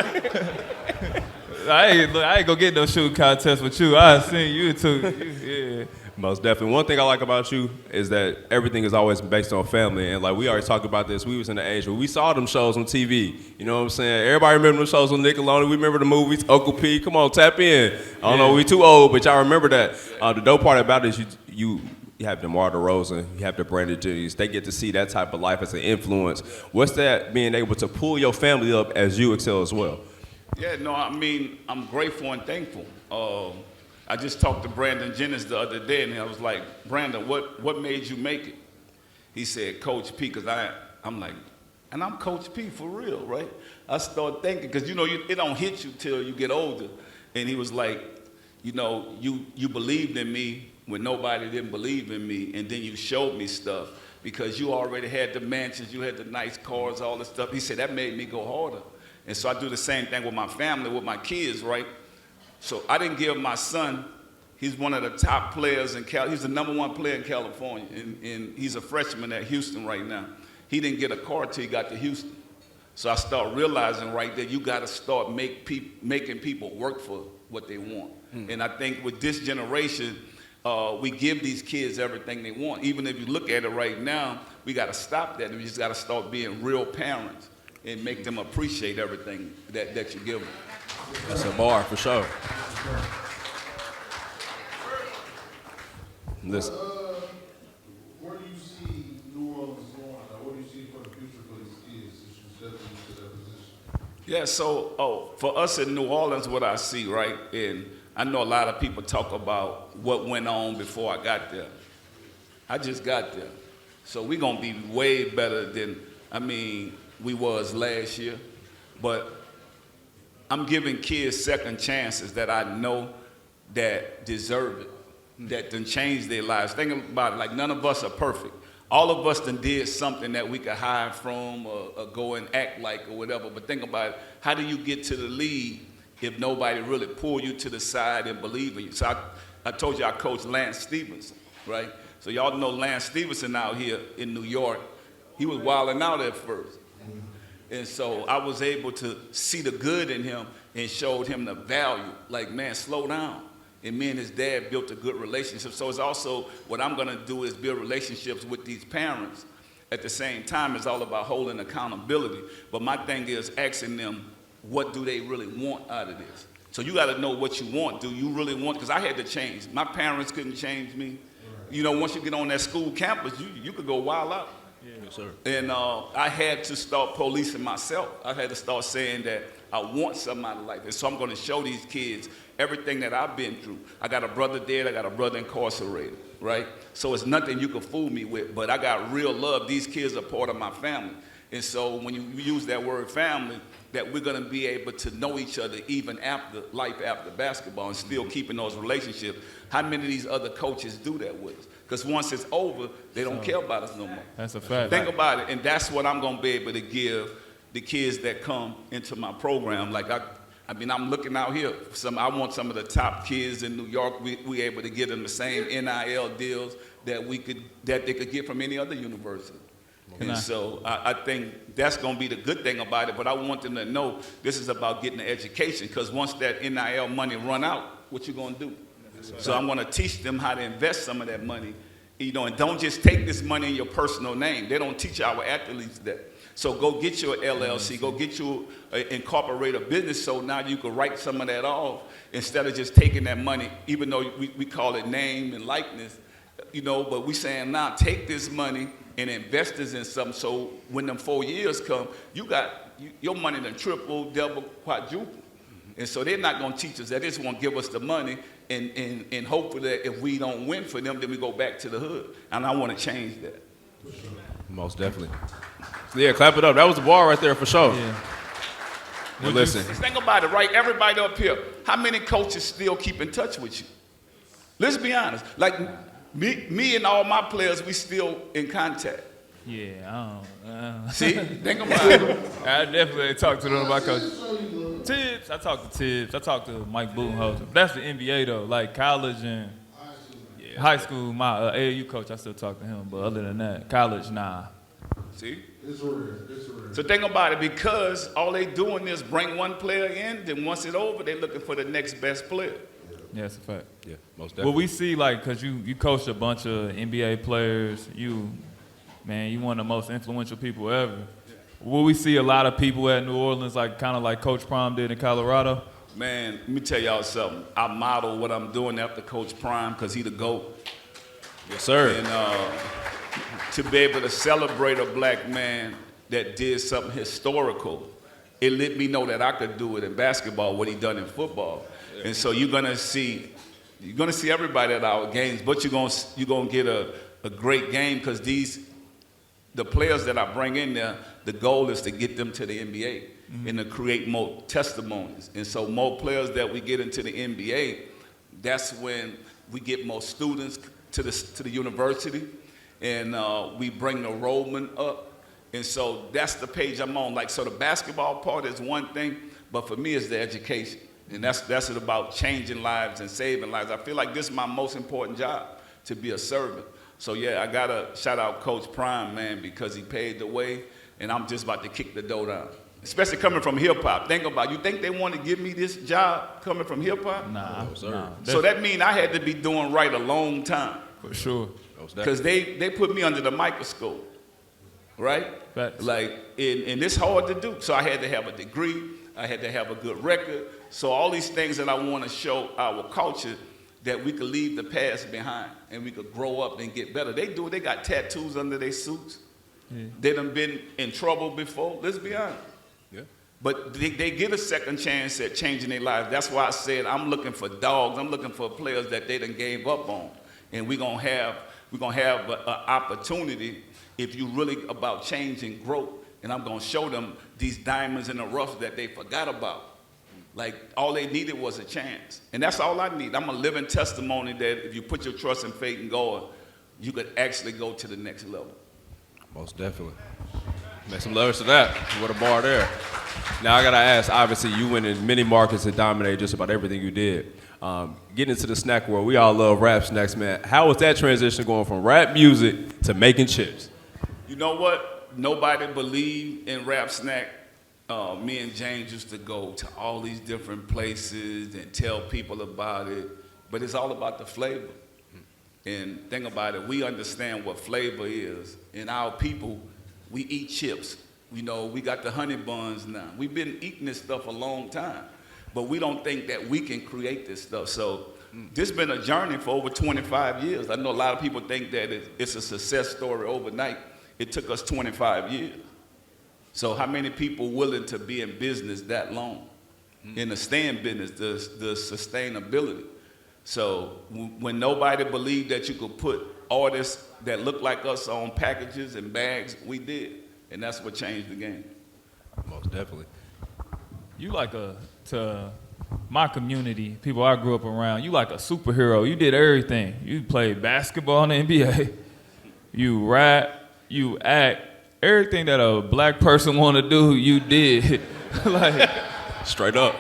I ain't gonna get no shooting contest with you. I seen you too. Yeah.
Most definitely. One thing I like about you is that everything is always based on family. And like we already talked about this, we was in the age where we saw them shows on TV. You know what I'm saying? Everybody remember them shows on Nickelodeon. We remember the movies, Uncle P. Come on, tap in. I don't know, we too old, but y'all remember that. The dope part about it is you have DeMar DeRozan, you have the Brandon Jennings. They get to see that type of life as an influence. What's that being able to pull your family up as you excel as well?
Yeah, no, I mean, I'm grateful and thankful. I just talked to Brandon Jennings the other day, and I was like, Brandon, what made you make it? He said, Coach P, because I'm like, and I'm Coach P for real, right? I started thinking, because, you know, it don't hit you till you get older. And he was like, you know, you believed in me when nobody didn't believe in me, and then you showed me stuff because you already had the mansions, you had the nice cars, all this stuff. He said, that made me go harder. And so I do the same thing with my family, with my kids, right? So I didn't give my son, he's one of the top players in he's the #1 player in California, and he's a freshman at Houston right now. He didn't get a car till he got to Houston. So I start realizing right there, you gotta start making people work for what they want. And I think with this generation, we give these kids everything they want. Even if you look at it right now, we gotta stop that. We just gotta start being real parents and make them appreciate everything that you give them.
That's a bar for sure. Listen.
Where do you see New Orleans going? What do you see for the future for these kids as you step into that position?
Yeah, so for us in New Orleans, what I see, right, and I know a lot of people talk about what went on before I got there. I just got there. So we're going to be way better than, we was last year. But I'm giving kids second chances that I know that deserve it, that done changed their lives. Think about it, like none of us are perfect. All of us done did something that we could hide from or go and act like or whatever. But think about it, how do you get to the league if nobody really pull you to the side and believe in you? So I told you I coached Lance Stevenson, right? So y'all know Lance Stevenson out here in New York. He was wilding out at first. And so I was able to see the good in him and showed him the value. Like, man, slow down. And me and his dad built a good relationship. So it's also, what I'm gonna do is build relationships with these parents. At the same time, it's all about holding accountability. But my thing is asking them, what do they really want out of this? So you gotta know what you want. Do you really want, because I had to change. My parents couldn't change me. You know, once you get on that school campus, you could go wild out.
Yes, sir.
And I had to start policing myself. I had to start saying that I want something out of life. And so I'm going to show these kids everything that I've been through. I got a brother dead. I got a brother incarcerated, right? So it's nothing you can fool me with. But I got real love. These kids are part of my family. And so when you use that word family, that we're going to be able to know each other even after life after basketball and still keeping those relationships. How many of these other coaches do that with us? Because once it's over, they don't care about us no more.
That's a fact.
Think about it, and that's what I'm going to be able to give the kids that come into my program. Like I I mean, I'm looking out here. I want some of the top kids in New York. We able to get them the same NIL deals that they could get from any other university. So I think that's going to be the good thing about it. But I want them to know this is about getting the education, because once that NIL money run out, what you going to do? So I'm going to teach them how to invest some of that money, and don't just take this money in your personal name. They don't teach our athletes that. So go get your LLC, go get your incorporate a business, so now you can write some of that off instead of just taking that money, even though we call it name and likeness, but we saying now take this money and invest this in something, so when them 4 years come, your money done triple, double, quadruple. And so they're not going to teach us that. They just want to give us the money and hopefully that if we don't win for them, then we go back to the hood. And I want to change that.
Most definitely. Yeah, clap it up. That was the bar right there for sure.
Yeah.
Well, listen.
Think about it, right? Everybody up here, how many coaches still keep in touch with you? Let's be honest. Like me and all my players, we still in contact.
Yeah,
See? Think about it.
I definitely talk to them about coaches. Tibbs, I talk to Tibbs. I talk to Mike Budenholzer. That's the NBA though. Like college and high school, my AAU coach, I still talk to him. But other than that, college, nah.
See?
It's rare. It's rare.
So think about it, because all they doing is bring one player in, then once it's over, they looking for the next best player.
Yeah, that's a fact.
Yeah, most definitely.
Well, we see, like, because you coach a bunch of NBA players, you one of the most influential people ever. Will we see a lot of people at New Orleans, like kind of like Coach Prime did in Colorado?
Man, let me tell y'all something. I model what I'm doing after Coach Prime, because he the GOAT.
Yes, sir.
And to be able to celebrate a black man that did something historical, it let me know that I could do it in basketball, what he done in football. Yeah. And so you're gonna see everybody at our games, but you're gonna get a great game, because the players that I bring in there, the goal is to get them to the NBA and to create more testimonies. And so more players that we get into the NBA, that's when we get more students to the university, and we bring the enrollment up. And so that's the page I'm on. Like, so the basketball part is one thing, but for me it's the education. And that's it, about changing lives and saving lives. I feel like this is my most important job, to be a servant. So yeah, I gotta shout out Coach Prime, man, because he paved the way, and I'm just about to kick the door down. Especially coming from hip hop. Think about it. You think they want to give me this job coming from hip hop?
Nah.
So that means I had to be doing right a long time.
For sure.
Because they put me under the microscope, right?
Facts.
Like, and it's hard to do. So I had to have a degree. I had to have a good record. So all these things that I want to show our culture, that we could leave the past behind and we could grow up and get better. They do it. They got tattoos under their suits. Yeah. They done been in trouble before. Let's be honest. Yeah. But they get a second chance at changing their lives. That's why I said I'm looking for dogs. I'm looking for players that they done gave up on. And we're gonna have an opportunity, if you really about change and growth. And I'm gonna show them these diamonds in the rough that they forgot about. Like, all they needed was a chance. And that's all I need. I'm a living testimony that if you put your trust and faith in God, you could actually go to the next level.
Most definitely. Make some letters to that. What a bar there. Now I gotta ask, obviously you went in many markets and dominated just about everything you did. Getting into the snack world, we all love rap snacks, man. How was that transition going from rap music to making chips?
You know what? Nobody believed in rap snack. Me and James used to go to all these different places and tell people about it, but it's all about the flavor. And think about it, we understand what flavor is. And our people, we eat chips. You know, we got the honey buns now. We've been eating this stuff a long time, but we don't think that we can create this stuff. So this has been a journey for over 25 years. I know a lot of people think that it's a success story overnight. It took us 25 years. So how many people willing to be in business that long? In the stay in business, the sustainability. So when nobody believed that you could put artists that look like us on packages and bags, we did. And that's what changed the game.
Most definitely.
You to my community, people I grew up around, you like a superhero. You did everything. You played basketball in the NBA. You rap, you act. Everything that a black person want to do, you did. Like,
straight up.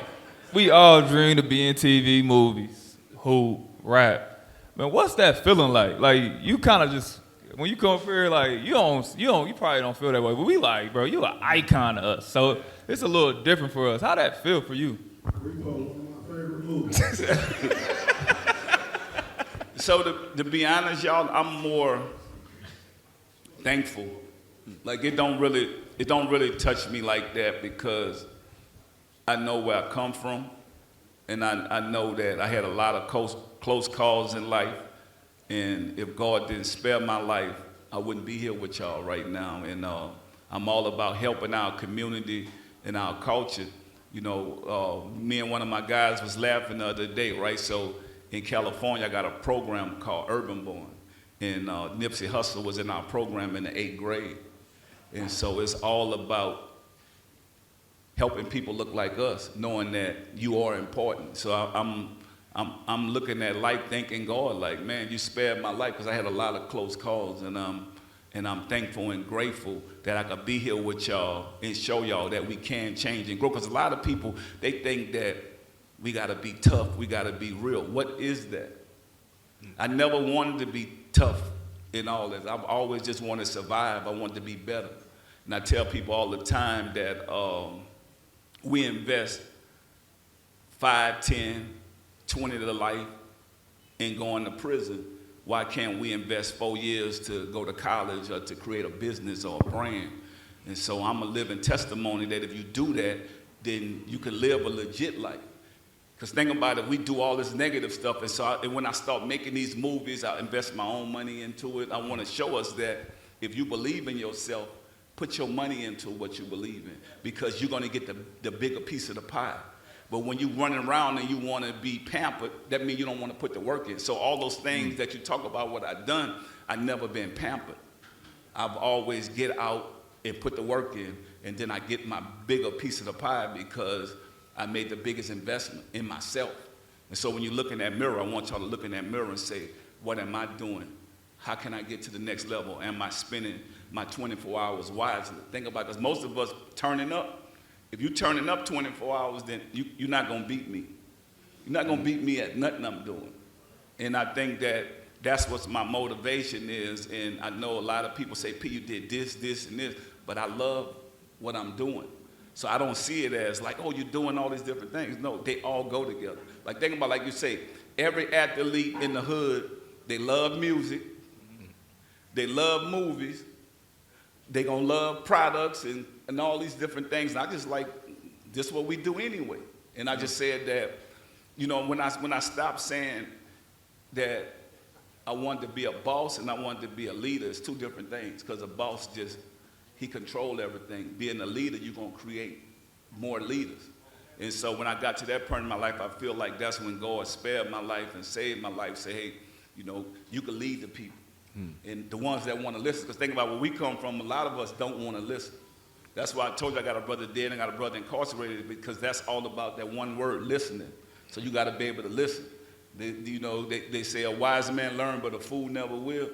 we all dream to be in TV, movies, hoop, rap. Man, what's that feeling like? Like, you kind of just, when you come up here, like, you probably don't feel that way, but we like, bro, you an icon to us. So it's a little different for us. How that feel for you?
One of my favorite movies.
So to be honest, y'all, I'm more thankful. Like, it don't really touch me like that because I know where I come from, and I know that I had a lot of close calls in life, and if God didn't spare my life, I wouldn't be here with y'all right now. And I'm all about helping our community and our culture. You know, me and one of my guys was laughing the other day, right? So in California, I got a program called Urban Born, and Nipsey Hussle was in our program in the 8th grade. And so it's all about helping people look like us, knowing that you are important. So I'm looking at life thanking God, like, man, you spared my life, because I had a lot of close calls, and I'm thankful and grateful that I could be here with y'all and show y'all that we can change and grow. Because a lot of people, they think that we gotta be tough, we gotta be real. What is that? I never wanted to be tough in all this. I've always just wanted to survive. I wanted to be better. And I tell people all the time that we invest 5, 10, 20 to life in going to prison. Why can't we invest 4 years to go to college or to create a business or a brand? And so I'm a living testimony that if you do that, then you can live a legit life. Because think about it, we do all this negative stuff, and so when I start making these movies, I invest my own money into it. I want to show us that if you believe in yourself, put your money into what you believe in, because you're going to get the bigger piece of the pie. But when you're running around and you want to be pampered, that means you don't want to put the work in. So all those things that you talk about, what I've done, I've never been pampered. I've always get out and put the work in, and then I get my bigger piece of the pie because I made the biggest investment in myself. And so when you look in that mirror, I want y'all to look in that mirror and say, what am I doing? How can I get to the next level? Am I spending my 24 hours wisely? Think about it, because most of us turning up, if you're turning up 24 hours, then you're not going to beat me. You're not going to beat me at nothing I'm doing. And I think that that's what my motivation is. And I know a lot of people say, P, you did this, this, and this, but I love what I'm doing. So I don't see it as like, oh, you're doing all these different things. No, they all go together. Like, think about, like you say, every athlete in the hood, they love music, they love movies, they gonna love products and all these different things. And I just like, this is what we do anyway. And I just said that, you know, when I stopped saying that I wanted to be a boss and I wanted to be a leader, it's two different things, because a boss just, he controls everything. Being a leader, you're gonna create more leaders. And so when I got to that point in my life, I feel like that's when God spared my life and saved my life. Say, hey, you know, you can lead the people. And the ones that want to listen, because think about where we come from, a lot of us don't want to listen. That's why I told you I got a brother dead and I got a brother incarcerated, because that's all about that one word, listening. So you got to be able to listen. They say a wise man learns, but a fool never will.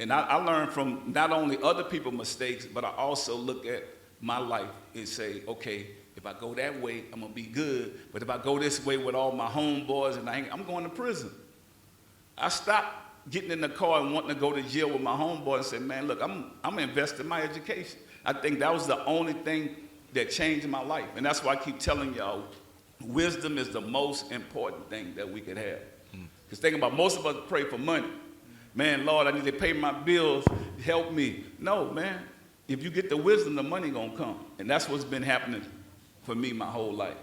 And I learned from not only other people's mistakes, but I also look at my life and say, okay, if I go that way, I'm going to be good. But if I go this way with all my homeboys, and I'm going to prison. I stopped getting in the car and wanting to go to jail with my homeboy and say, man, look, I'm investing in my education. I think that was the only thing that changed my life. And that's why I keep telling y'all, wisdom is the most important thing that we could have. Because think about, most of us pray for money. Man, Lord, I need to pay my bills, help me. No, man, if you get the wisdom, the money gonna come. And that's what's been happening for me my whole life.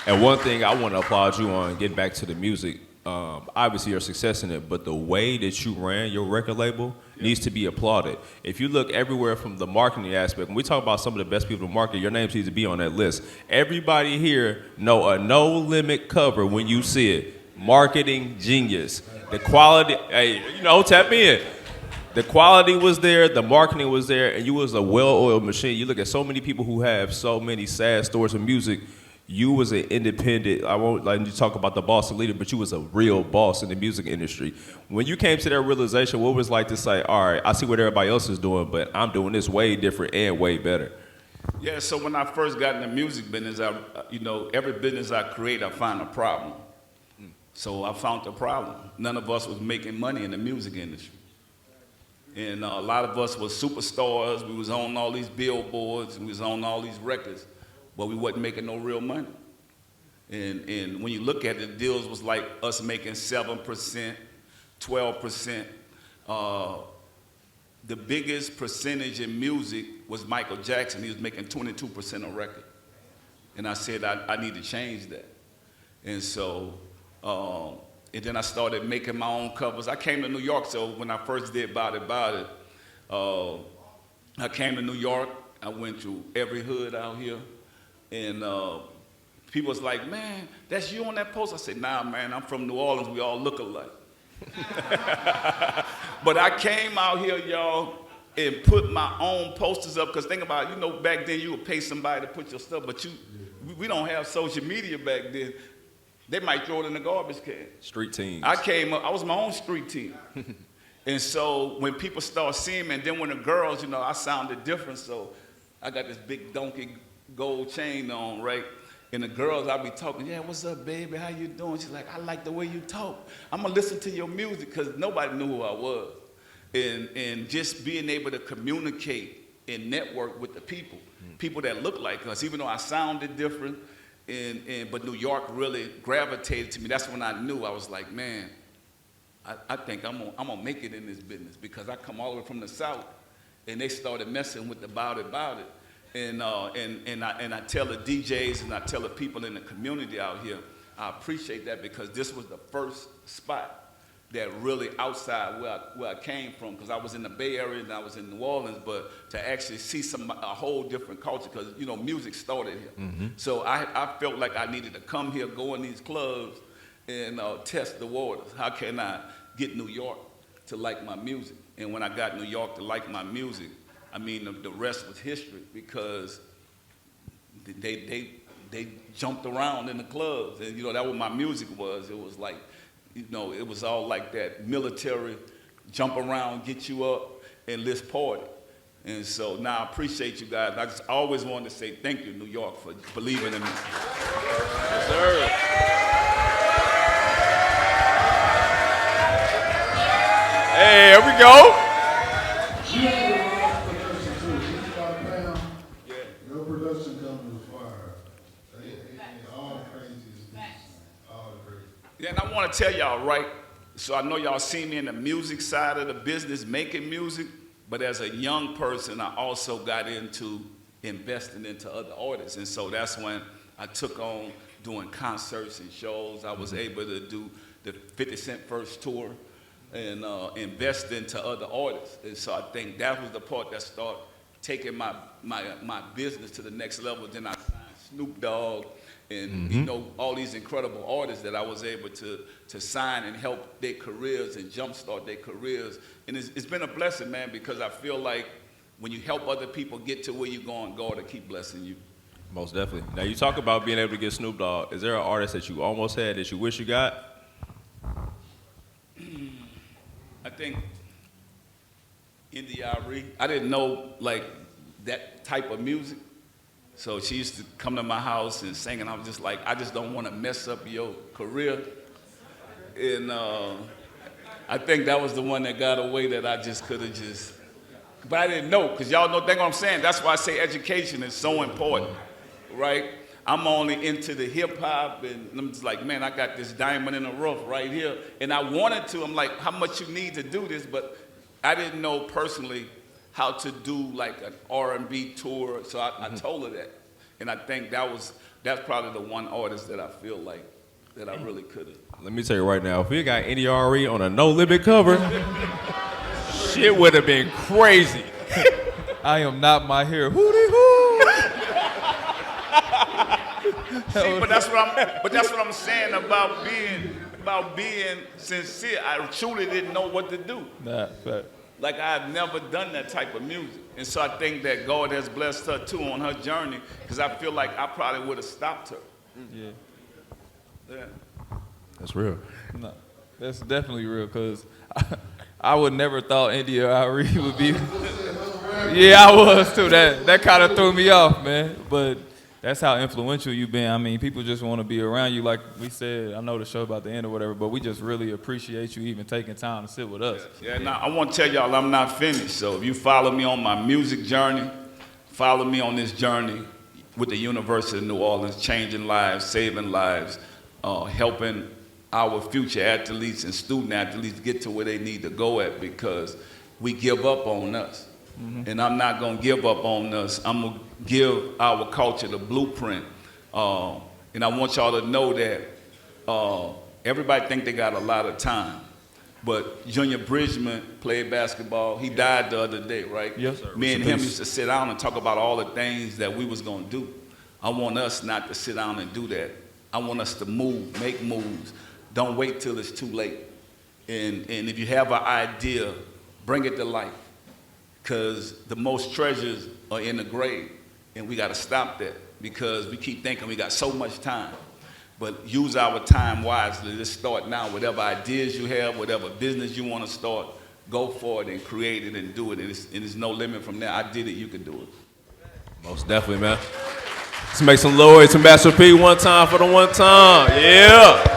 And one thing I want to applaud you on, getting back to the music, obviously your success in it, but the way that you ran your record label needs to be applauded. If you look everywhere from the marketing aspect, when we talk about some of the best people to market, your name needs to be on that list. Everybody here know a No Limit cover when you see it. Marketing genius. The quality, hey, tap in. The quality was there, the marketing was there, and you was a well-oiled machine. You look at so many people who have so many sad stories of music. you was an independent, I won't let you talk about the boss and leader, but you was a real boss in the music industry. When you came to that realization, what was it like to say, all right, I see what everybody else is doing, but I'm doing this way different and way better?
Yeah, so when I first got in the music business, every business I create, I find a problem. So I found the problem. None of us was making money in the music industry. And a lot of us were superstars. We was on all these billboards, we was on all these records, but we wasn't making no real money. And when you look at it, the deals was like us making 7%, 12%. The biggest percentage in music was Michael Jackson. He was making 22% a record. And I said, I need to change that. And so, and then I started making my own covers. I came to New York, so when I first did About It, I came to New York. I went to every hood out here. And people was like, man, that's you on that post? I said, nah, man, I'm from New Orleans. We all look alike. But I came out here, y'all, and put my own posters up. Because think about it, back then you would pay somebody to put your stuff, but we don't have social media back then. They might throw it in the garbage can.
Street teams.
I came up, I was my own street team. And so when people start seeing me, and then when the girls, I sounded different, so I got this big donkey gold chain on, right? And the girls, I be talking, yeah, what's up, baby? How you doing? She's like, I like the way you talk. I'm gonna listen to your music, because nobody knew who I was. And just being able to communicate and network with the people that look like us, even though I sounded different, but New York really gravitated to me. That's when I knew. I was like, man, I think I'm gonna make it in this business, because I come all the way from the South, and they started messing with the About It. And I tell the DJs and I tell the people in the community out here, I appreciate that, because this was the first spot that really outside where I came from, because I was in the Bay Area and I was in New Orleans, but to actually see a whole different culture, because music started here. Mm-hmm. So I felt like I needed to come here, go in these clubs, and test the waters. How can I get New York to like my music? And when I got New York to like my music, I mean, the rest was history, because they jumped around in the clubs, and that what my music was. It was like, it was all like that military, jump around, get you up, and let's party. And so now I appreciate you guys. I just always wanted to say thank you, New York, for believing in me. Yes, sir.
Hey, here we go.
Your production company was fire. All crazy is all crazy.
Yeah, and I want to tell y'all, right? So I know y'all see me in the music side of the business, making music, but as a young person, I also got into investing into other artists. And so that's when I took on doing concerts and shows. I was able to do the 50 Cent first tour and invest into other artists. And so I think that was the part that started taking my business to the next level. Then I signed Snoop Dogg and all these incredible artists that I was able to sign and help their careers and jumpstart their careers. And it's been a blessing, man, because I feel like when you help other people get to where you're going, God will keep blessing you.
Most definitely. Now, you talk about being able to get Snoop Dogg. Is there an artist that you almost had that you wish you got?
I think NDRE. I didn't know like that type of music. So she used to come to my house and sing, and I was just like, I just don't want to mess up your career. And I think that was the one that got away that I just could have just, but I didn't know, because y'all know what I'm saying. That's why I say education is so important, right? I'm only into the hip hop, and I'm just like, man, I got this diamond in the rough right here. And I wanted to, I'm like, how much you need to do this? But I didn't know personally how to do like an R&B tour, so I told her that. And I think that's probably the one artist that I feel like that I really could have.
Let me tell you right now, if we got NDRE on a No Limit cover, shit would have been crazy.
I am not my hair. Hootie hoo.
See, but that's what I'm saying about being sincere. I truly didn't know what to do.
Nah, fact.
Like I've never done that type of music. And so I think that God has blessed her too on her journey, because I feel like I probably would have stopped her.
Yeah.
Yeah.
That's real.
No, that's definitely real because I would never thought India Ari would be. Yeah, I was too. That kind of threw me off, man. But that's how influential you've been. I mean, people just want to be around you. Like we said, I know the show about to end or whatever, but we just really appreciate you even taking time to sit with us.
Yeah, now I want to tell y'all I'm not finished. So if you follow me on my music journey, follow me on this journey with the University of New Orleans, changing lives, saving lives, helping our future athletes and student athletes get to where they need to go at, because we give up on us. And I'm not going to give up on us. I'm going to give our culture the blueprint. And I want y'all to know that everybody think they got a lot of time. But Junior Bridgman played basketball. He died the other day, right?
Yes, sir.
Me and him used to sit down and talk about all the things that we was going to do. I want us not to sit down and do that. I want us to move, make moves. Don't wait till it's too late. And if you have an idea, bring it to life. Because the most treasures are in the grave. And we got to stop that, because we keep thinking we got so much time. But use our time wisely. Just start now. Whatever ideas you have, whatever business you want to start, go for it and create it and do it. And there's no limit from there. I did it, you can do it.
Most definitely, man. Let's make some Lloyds and Master P one time for the one time. Yeah.